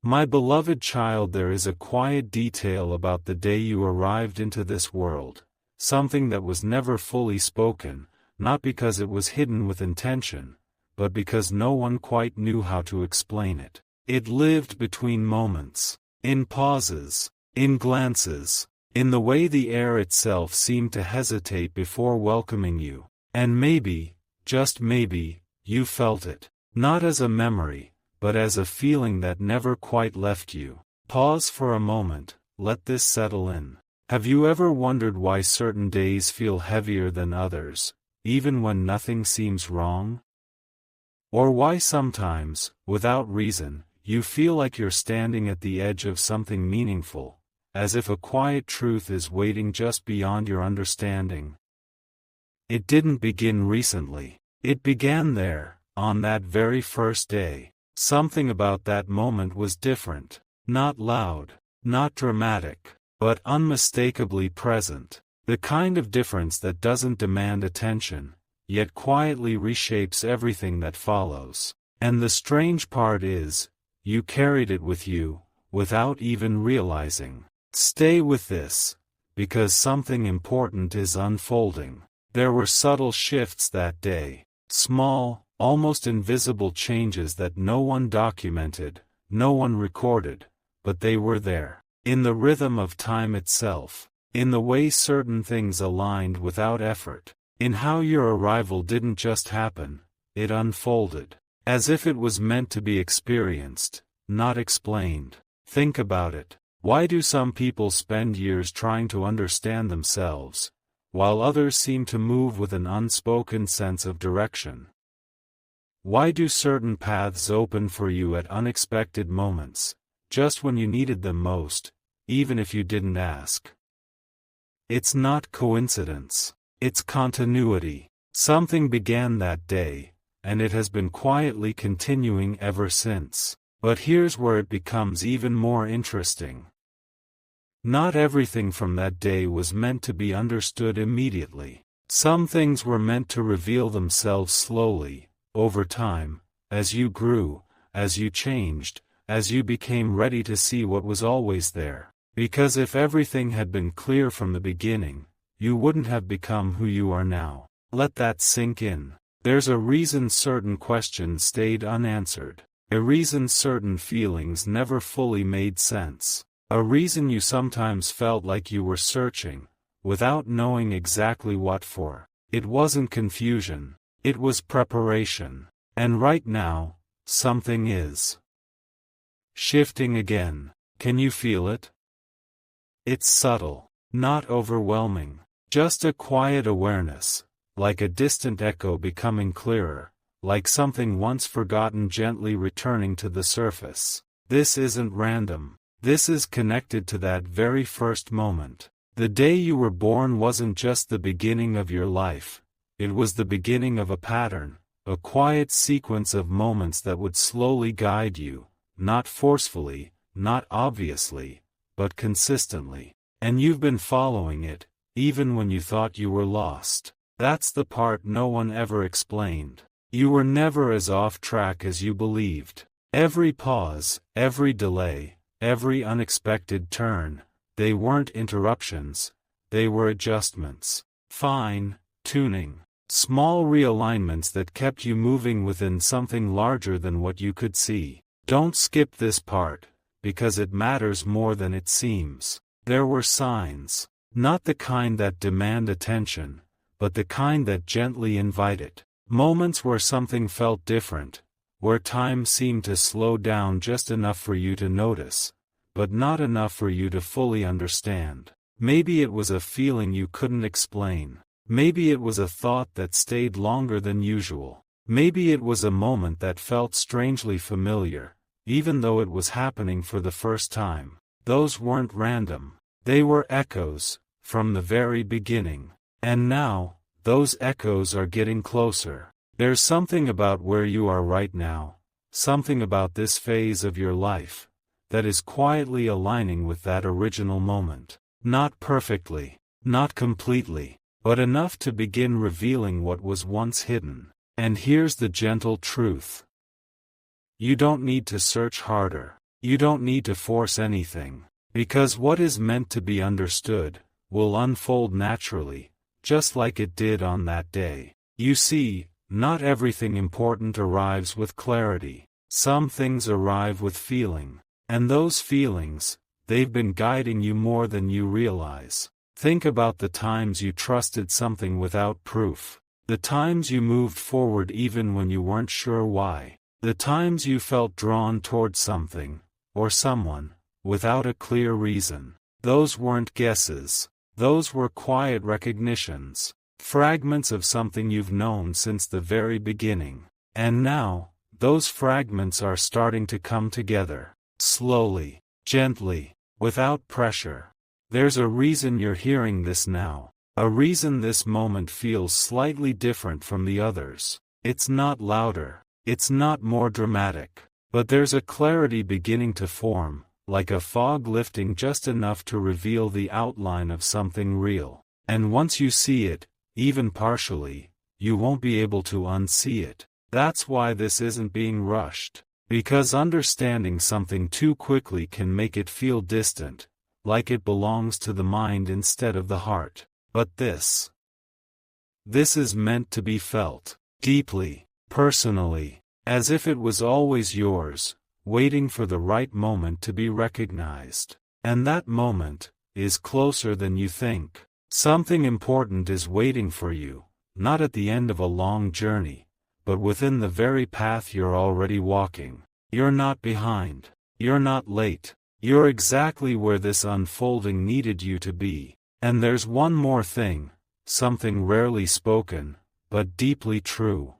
My beloved child, there is a quiet detail about the day you arrived into this world, something that was never fully spoken, not because it was hidden with intention, but because no one quite knew how to explain it. It lived between moments, in pauses, in glances, in the way the air itself seemed to hesitate before welcoming you, and maybe, just maybe, you felt it, not as a memory, but as a feeling that never quite left you. Pause for a moment, let this settle in. Have you ever wondered why certain days feel heavier than others, even when nothing seems wrong? Or why sometimes, without reason, you feel like you're standing at the edge of something meaningful, as if a quiet truth is waiting just beyond your understanding? It didn't begin recently. It began there, on that very first day. Something about that moment was different. Not loud, not dramatic, but unmistakably present. The kind of difference that doesn't demand attention, yet quietly reshapes everything that follows. And the strange part is, you carried it with you, without even realizing. Stay with this, because something important is unfolding. There were subtle shifts that day. Small, almost invisible changes that no one documented, no one recorded, but they were there. In the rhythm of time itself, in the way certain things aligned without effort, in how your arrival didn't just happen, it unfolded, as if it was meant to be experienced, not explained. Think about it. Why do some people spend years trying to understand themselves, while others seem to move with an unspoken sense of direction? Why do certain paths open for you at unexpected moments, just when you needed them most, even if you didn't ask? It's not coincidence. It's continuity. Something began that day, and it has been quietly continuing ever since. But here's where it becomes even more interesting. Not everything from that day was meant to be understood immediately. Some things were meant to reveal themselves slowly, over time, as you grew, as you changed, as you became ready to see what was always there. Because if everything had been clear from the beginning, you wouldn't have become who you are now. Let that sink in. There's a reason certain questions stayed unanswered. A reason certain feelings never fully made sense. A reason you sometimes felt like you were searching, without knowing exactly what for. It wasn't confusion. It was preparation. And right now, something is shifting again. Can you feel it? It's subtle, not overwhelming, just a quiet awareness, like a distant echo becoming clearer, like something once forgotten gently returning to the surface. This isn't random. This is connected to that very first moment. The day you were born wasn't just the beginning of your life. It was the beginning of a pattern, a quiet sequence of moments that would slowly guide you, not forcefully, not obviously, but consistently. And you've been following it, even when you thought you were lost. That's the part no one ever explained. You were never as off track as you believed. Every pause, every delay, every unexpected turn, they weren't interruptions, they were adjustments. Fine tuning. Small realignments that kept you moving within something larger than what you could see. Don't skip this part, because it matters more than it seems. There were signs, not the kind that demand attention, but the kind that gently invite it. Moments where something felt different, where time seemed to slow down just enough for you to notice, but not enough for you to fully understand. Maybe it was a feeling you couldn't explain. Maybe it was a thought that stayed longer than usual. Maybe it was a moment that felt strangely familiar, even though it was happening for the first time. Those weren't random. They were echoes, from the very beginning. And now, those echoes are getting closer. There's something about where you are right now, something about this phase of your life, that is quietly aligning with that original moment. Not perfectly, not completely, but enough to begin revealing what was once hidden. And here's the gentle truth. You don't need to search harder. You don't need to force anything, because what is meant to be understood will unfold naturally, just like it did on that day. You see, not everything important arrives with clarity. Some things arrive with feeling. And those feelings, they've been guiding you more than you realize. Think about the times you trusted something without proof. The times you moved forward even when you weren't sure why. The times you felt drawn towards something, or someone, without a clear reason. Those weren't guesses. Those were quiet recognitions. Fragments of something you've known since the very beginning. And now, those fragments are starting to come together. Slowly, gently, without pressure. There's a reason you're hearing this now. A reason this moment feels slightly different from the others. It's not louder. It's not more dramatic. But there's a clarity beginning to form, like a fog lifting just enough to reveal the outline of something real. And once you see it, even partially, you won't be able to unsee it. That's why this isn't being rushed. Because understanding something too quickly can make it feel distant, like it belongs to the mind instead of the heart. But this is meant to be felt, deeply, personally, as if it was always yours, waiting for the right moment to be recognized. And that moment is closer than you think. Something important is waiting for you, not at the end of a long journey, but within the very path you're already walking. You're not behind. You're not late. You're exactly where this unfolding needed you to be. And there's one more thing, something rarely spoken, but deeply true.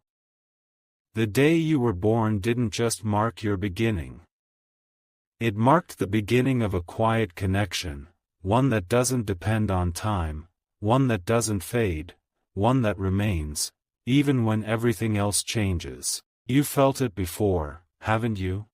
The day you were born didn't just mark your beginning. It marked the beginning of a quiet connection, one that doesn't depend on time, one that doesn't fade, one that remains, even when everything else changes. You felt it before, haven't you?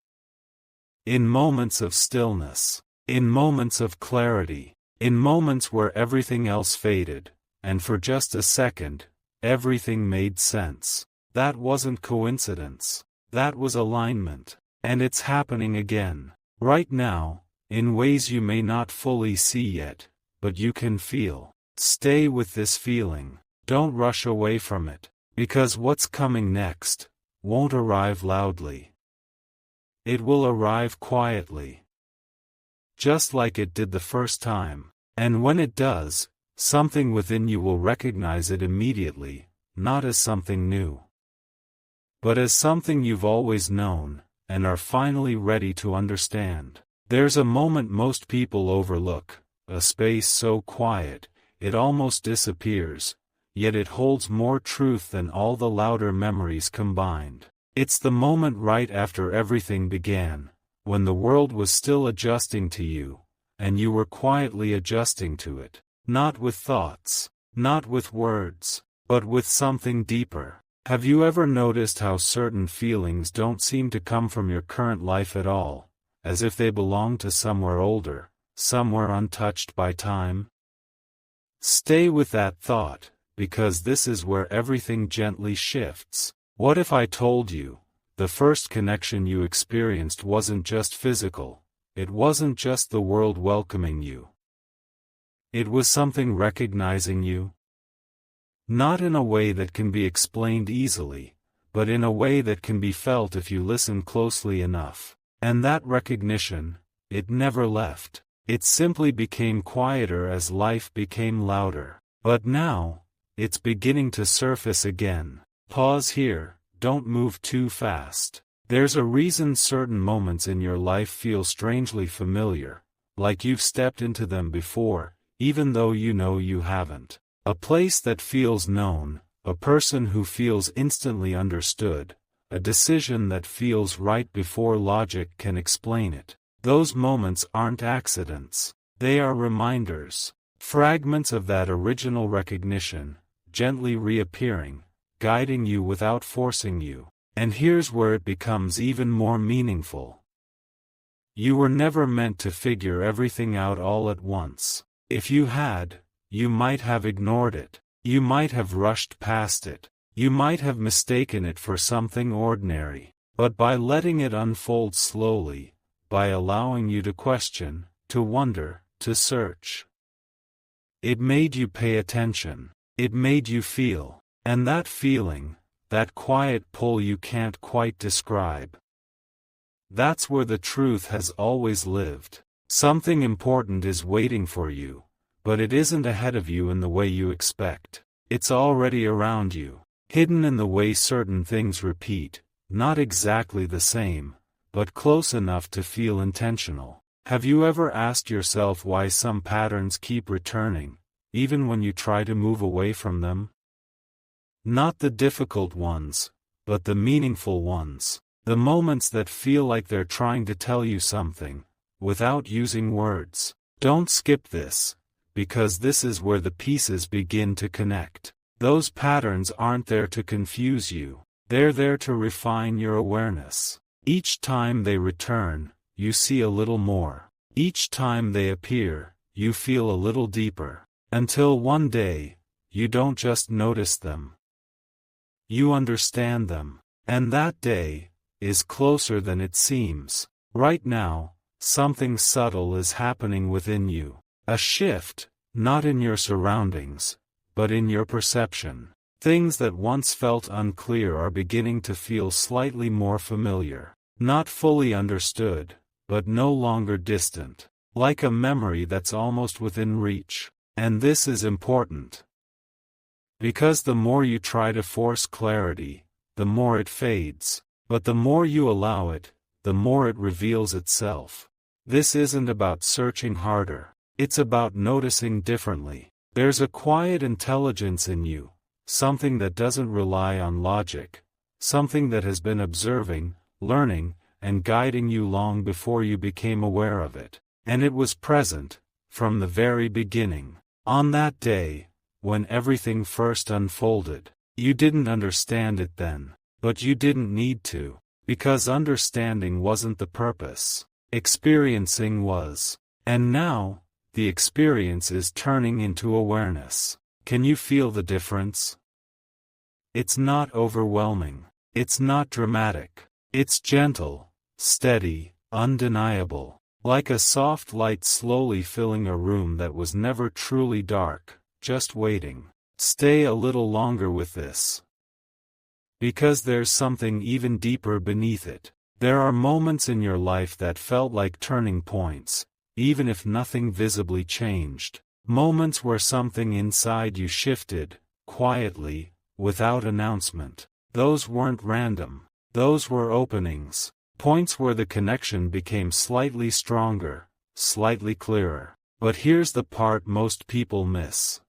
In moments of stillness, in moments of clarity, in moments where everything else faded, and for just a second, everything made sense. That wasn't coincidence. That was alignment. And it's happening again. Right now, in ways you may not fully see yet, but you can feel. Stay with this feeling. Don't rush away from it, because what's coming next won't arrive loudly. It will arrive quietly. Just like it did the first time. And when it does, something within you will recognize it immediately, not as something new, but as something you've always known, and are finally ready to understand. There's a moment most people overlook, a space so quiet, it almost disappears, yet it holds more truth than all the louder memories combined. It's the moment right after everything began, when the world was still adjusting to you, and you were quietly adjusting to it, not with thoughts, not with words, but with something deeper. Have you ever noticed how certain feelings don't seem to come from your current life at all, as if they belong to somewhere older, somewhere untouched by time? Stay with that thought, because this is where everything gently shifts. What if I told you, the first connection you experienced wasn't just physical, it wasn't just the world welcoming you. It was something recognizing you? Not in a way that can be explained easily, but in a way that can be felt if you listen closely enough. And that recognition, it never left. It simply became quieter as life became louder. But now, it's beginning to surface again. Pause here, don't move too fast. There's a reason certain moments in your life feel strangely familiar, like you've stepped into them before, even though you know you haven't. A place that feels known, a person who feels instantly understood, a decision that feels right before logic can explain it. Those moments aren't accidents. They are reminders. Fragments of that original recognition, gently reappearing, guiding you without forcing you. And here's where it becomes even more meaningful. You were never meant to figure everything out all at once. If you had, you might have ignored it. You might have rushed past it. You might have mistaken it for something ordinary. But by letting it unfold slowly, by allowing you to question, to wonder, to search. It made you pay attention. It made you feel. And that feeling, that quiet pull you can't quite describe. That's where the truth has always lived. Something important is waiting for you, but it isn't ahead of you in the way you expect. It's already around you, hidden in the way certain things repeat, not exactly the same, but close enough to feel intentional. Have you ever asked yourself why some patterns keep returning, even when you try to move away from them? Not the difficult ones, but the meaningful ones. The moments that feel like they're trying to tell you something, without using words. Don't skip this, because this is where the pieces begin to connect. Those patterns aren't there to confuse you. They're there to refine your awareness. Each time they return, you see a little more. Each time they appear, you feel a little deeper. Until one day, you don't just notice them. You understand them. And that day is closer than it seems. Right now, something subtle is happening within you. A shift, not in your surroundings, but in your perception. Things that once felt unclear are beginning to feel slightly more familiar. Not fully understood, but no longer distant. Like a memory that's almost within reach. And this is important. Because the more you try to force clarity, the more it fades. But the more you allow it, the more it reveals itself. This isn't about searching harder. It's about noticing differently. There's a quiet intelligence in you, something that doesn't rely on logic, something that has been observing, learning, and guiding you long before you became aware of it. And it was present, from the very beginning. On that day, when everything first unfolded, you didn't understand it then. But you didn't need to, because understanding wasn't the purpose. Experiencing was. And now, the experience is turning into awareness. Can you feel the difference? It's not overwhelming. It's not dramatic. It's gentle, steady, undeniable. Like a soft light slowly filling a room that was never truly dark, just waiting. Stay a little longer with this. Because there's something even deeper beneath it. There are moments in your life that felt like turning points, even if nothing visibly changed. Moments where something inside you shifted, quietly, without announcement. Those weren't random. Those were openings. Points where the connection became slightly stronger, slightly clearer. But here's the part most people miss.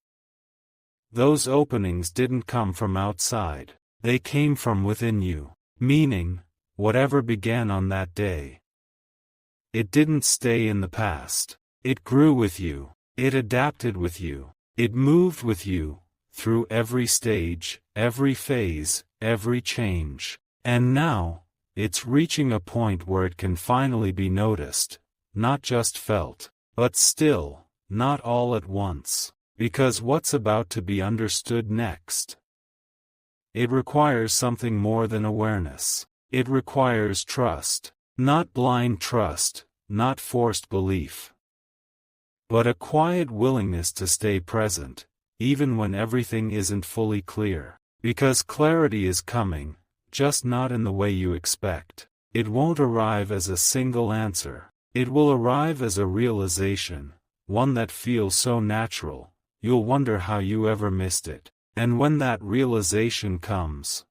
Those openings didn't come from outside. They came from within you. Meaning, whatever began on that day. It didn't stay in the past. It grew with you. It adapted with you. It moved with you, through every stage, every phase, every change. And now, it's reaching a point where it can finally be noticed, not just felt. But still, not all at once. Because what's about to be understood next? It requires something more than awareness. It requires trust. Not blind trust, not forced belief. But a quiet willingness to stay present, even when everything isn't fully clear. Because clarity is coming, just not in the way you expect. It won't arrive as a single answer. It will arrive as a realization, one that feels so natural, you'll wonder how you ever missed it. And when that realization comes,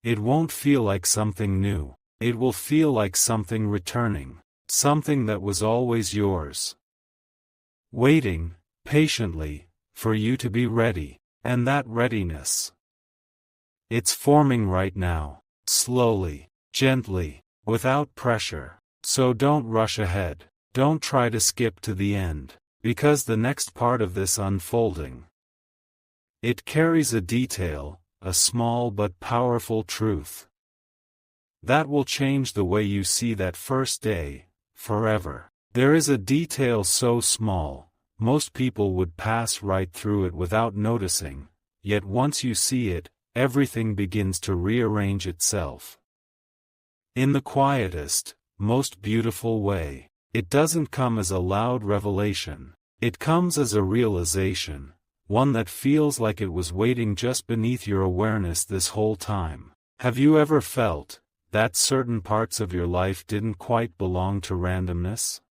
it won't feel like something new. It will feel like something returning, something that was always yours. Waiting, patiently, for you to be ready. And that readiness, it's forming right now, slowly, gently, without pressure. So don't rush ahead. Don't try to skip to the end, because the next part of this unfolding, it carries a detail, a small but powerful truth. That will change the way you see that first day, forever. There is a detail so small, most people would pass right through it without noticing, yet once you see it, everything begins to rearrange itself. In the quietest, most beautiful way. It doesn't come as a loud revelation. It comes as a realization, one that feels like it was waiting just beneath your awareness this whole time. Have you ever felt that certain parts of your life didn't quite belong to randomness?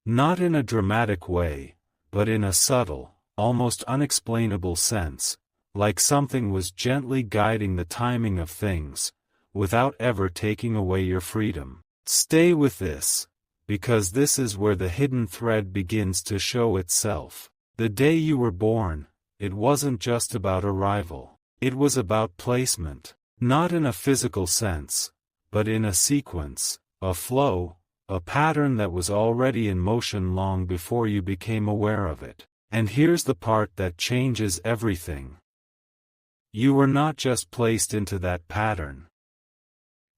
Not in a dramatic way, but in a subtle, almost unexplainable sense, like something was gently guiding the timing of things, without ever taking away your freedom. Stay with this, because this is where the hidden thread begins to show itself. The day you were born, it wasn't just about arrival. It was about placement. Not in a physical sense, but in a sequence, a flow, a pattern that was already in motion long before you became aware of it. And here's the part that changes everything. You were not just placed into that pattern.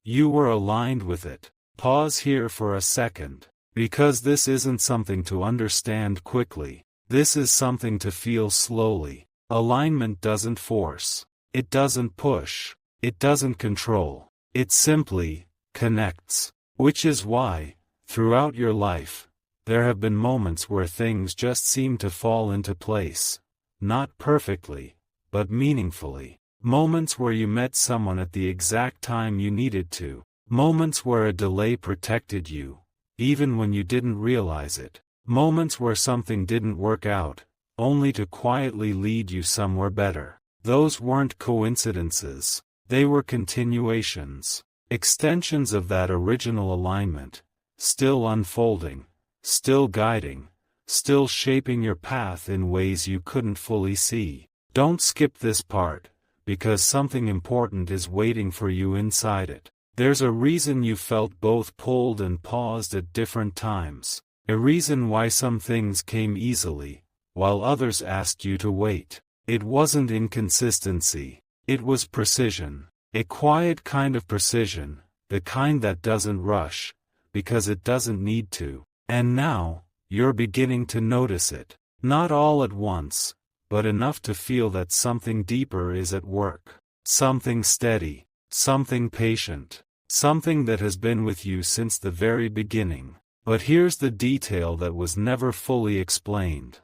You were aligned with it. Pause here for a second, because this isn't something to understand quickly. This is something to feel slowly. Alignment doesn't force. It doesn't push. It doesn't control. It simply connects. Which is why, throughout your life, there have been moments where things just seem to fall into place. Not perfectly, but meaningfully. Moments where you met someone at the exact time you needed to. Moments where a delay protected you, even when you didn't realize it. Moments where something didn't work out, only to quietly lead you somewhere better. Those weren't coincidences. They were continuations, extensions of that original alignment, still unfolding, still guiding, still shaping your path in ways you couldn't fully see. Don't skip this part, because something important is waiting for you inside it. There's a reason you felt both pulled and paused at different times. A reason why some things came easily, while others asked you to wait. It wasn't inconsistency. It was precision. A quiet kind of precision, the kind that doesn't rush, because it doesn't need to. And now, you're beginning to notice it. Not all at once, but enough to feel that something deeper is at work. Something steady. Something patient. Something that has been with you since the very beginning. But here's the detail that was never fully explained.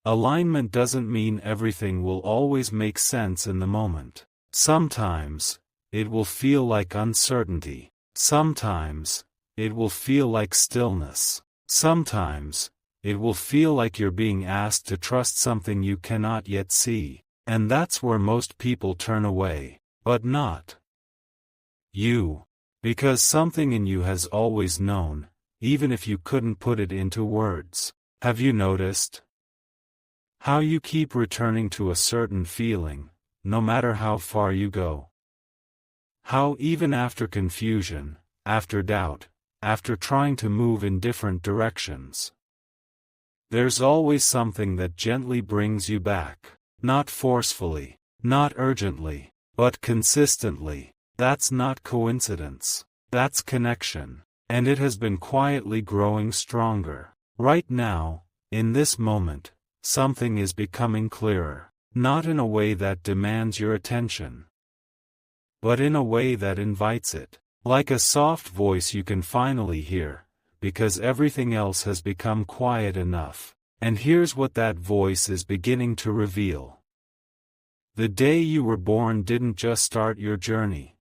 Alignment doesn't mean everything will always make sense in the moment. Sometimes, it will feel like uncertainty. Sometimes, it will feel like stillness. Sometimes, it will feel like you're being asked to trust something you cannot yet see. And that's where most people turn away. But not you. Because something in you has always known, even if you couldn't put it into words. Have you noticed how you keep returning to a certain feeling, no matter how far you go? How even after confusion, after doubt, after trying to move in different directions, there's always something that gently brings you back. Not forcefully, not urgently, but consistently. That's not coincidence. That's connection. And it has been quietly growing stronger. Right now, in this moment, something is becoming clearer. Not in a way that demands your attention, but in a way that invites it. Like a soft voice you can finally hear, because everything else has become quiet enough. And here's what that voice is beginning to reveal. The day you were born didn't just start your journey.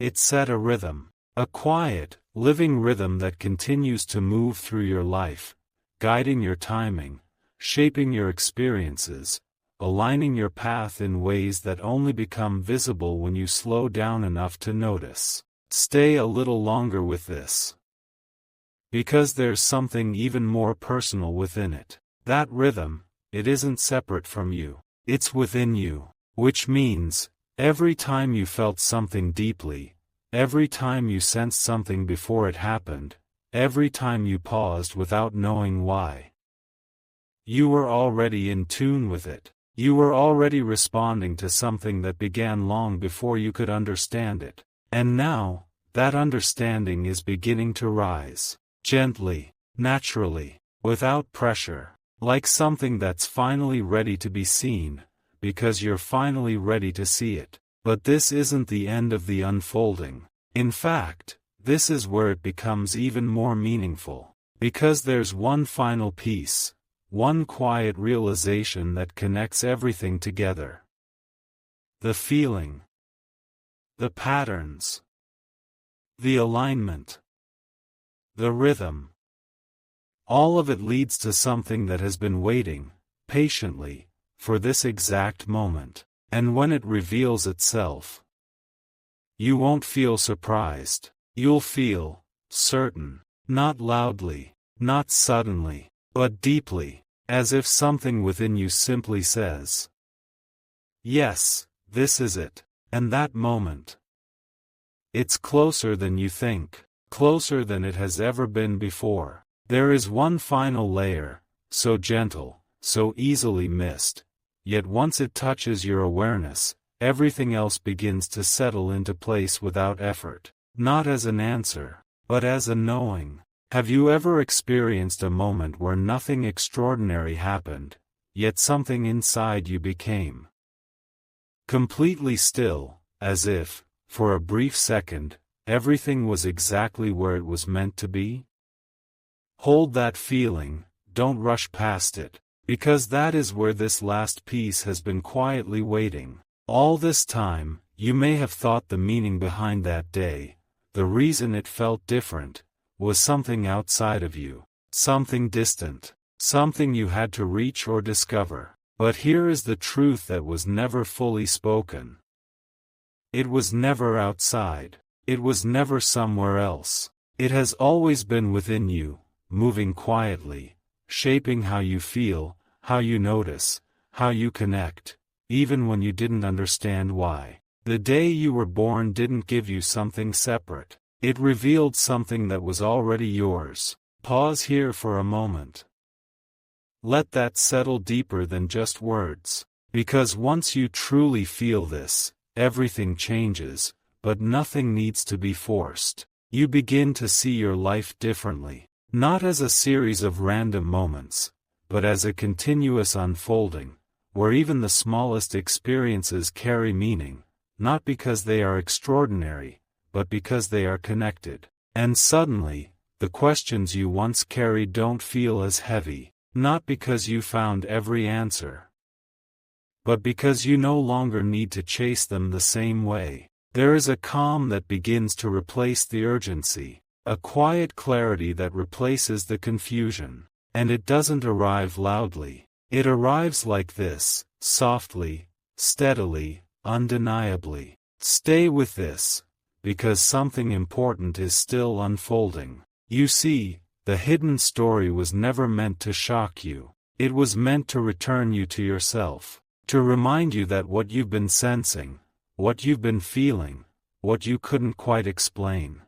It set a rhythm. A quiet, living rhythm that continues to move through your life, guiding your timing, shaping your experiences, aligning your path in ways that only become visible when you slow down enough to notice. Stay a little longer with this, because there's something even more personal within it. That rhythm, it isn't separate from you. It's within you. Which means, every time you felt something deeply, every time you sensed something before it happened, every time you paused without knowing why, you were already in tune with it. You were already responding to something that began long before you could understand it. And now, that understanding is beginning to rise. Gently, naturally, without pressure. Like something that's finally ready to be seen, because you're finally ready to see it. But this isn't the end of the unfolding. In fact, this is where it becomes even more meaningful. Because there's one final piece, one quiet realization that connects everything together. The feeling. The patterns. The alignment. The rhythm. All of it leads to something that has been waiting, patiently, for this exact moment. And when it reveals itself, you won't feel surprised. You'll feel certain, not loudly, not suddenly, but deeply, as if something within you simply says, yes, this is it. And that moment, it's closer than you think, closer than it has ever been before. There is one final layer, so gentle, so easily missed, yet once it touches your awareness, everything else begins to settle into place without effort, not as an answer, but as a knowing. Have you ever experienced a moment where nothing extraordinary happened, yet something inside you became completely still, as if, for a brief second, everything was exactly where it was meant to be? Hold that feeling, don't rush past it, because that is where this last piece has been quietly waiting. All this time, you may have thought the meaning behind that day, the reason it felt different, was something outside of you, something distant, something you had to reach or discover. But here is the truth that was never fully spoken. It was never outside. It was never somewhere else. It has always been within you, moving quietly, shaping how you feel, how you notice, how you connect, even when you didn't understand why. The day you were born didn't give you something separate. It revealed something that was already yours. Pause here for a moment. Let that settle deeper than just words. Because once you truly feel this, everything changes, but nothing needs to be forced. You begin to see your life differently, not as a series of random moments, but as a continuous unfolding, where even the smallest experiences carry meaning, not because they are extraordinary, but because they are connected. And suddenly, the questions you once carried don't feel as heavy. Not because you found every answer, but because you no longer need to chase them the same way. There is a calm that begins to replace the urgency, a quiet clarity that replaces the confusion. And it doesn't arrive loudly. It arrives like this, softly, steadily, undeniably. Stay with this, because something important is still unfolding. You see, the hidden story was never meant to shock you. It was meant to return you to yourself, to remind you that what you've been sensing, what you've been feeling, what you couldn't quite explain,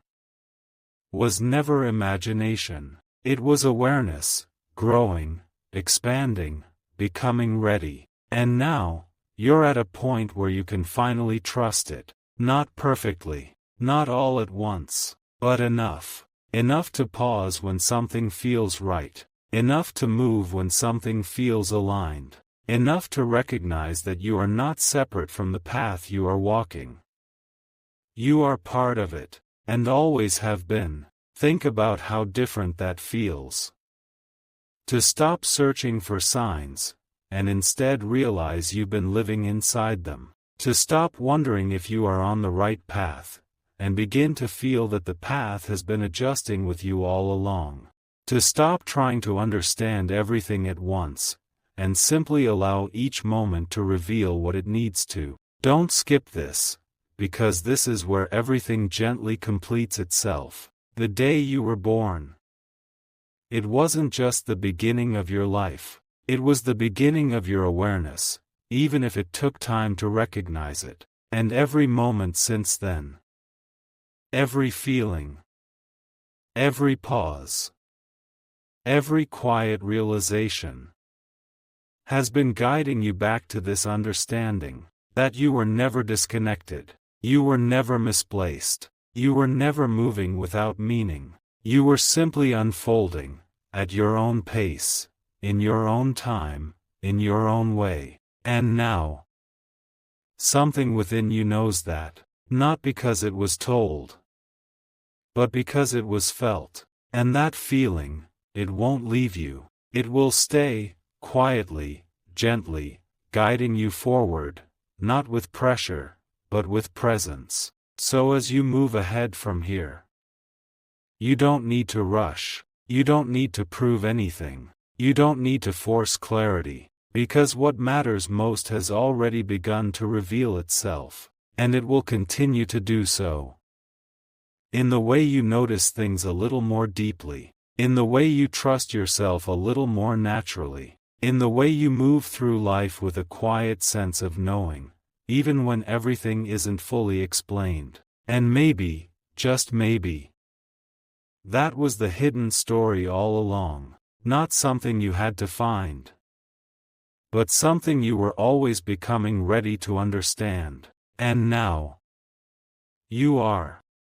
was never imagination. It was awareness, growing, expanding, becoming ready. And now, you're at a point where you can finally trust it. Not perfectly, not all at once, but enough. Enough to pause when something feels right. Enough to move when something feels aligned. Enough to recognize that you are not separate from the path you are walking. You are part of it, and always have been. Think about how different that feels. To stop searching for signs, and instead realize you've been living inside them. To stop wondering if you are on the right path, and begin to feel that the path has been adjusting with you all along. To stop trying to understand everything at once, and simply allow each moment to reveal what it needs to. Don't skip this, because this is where everything gently completes itself. The day you were born. It wasn't just the beginning of your life. It was the beginning of your awareness, even if it took time to recognize it. And every moment since then. Every feeling, every pause, every quiet realization has been guiding you back to this understanding, that you were never disconnected, you were never misplaced, you were never moving without meaning, you were simply unfolding, at your own pace, in your own time, in your own way. And now, something within you knows that. Not because it was told, but because it was felt. And that feeling, it won't leave you. It will stay, quietly, gently, guiding you forward, not with pressure, but with presence. So as you move ahead from here, you don't need to rush. You don't need to prove anything. You don't need to force clarity, because what matters most has already begun to reveal itself, and it will continue to do so. In the way you notice things a little more deeply, in the way you trust yourself a little more naturally, in the way you move through life with a quiet sense of knowing, even when everything isn't fully explained. And maybe, just maybe, that was the hidden story all along. Not something you had to find, but something you were always becoming ready to understand. And now, you are.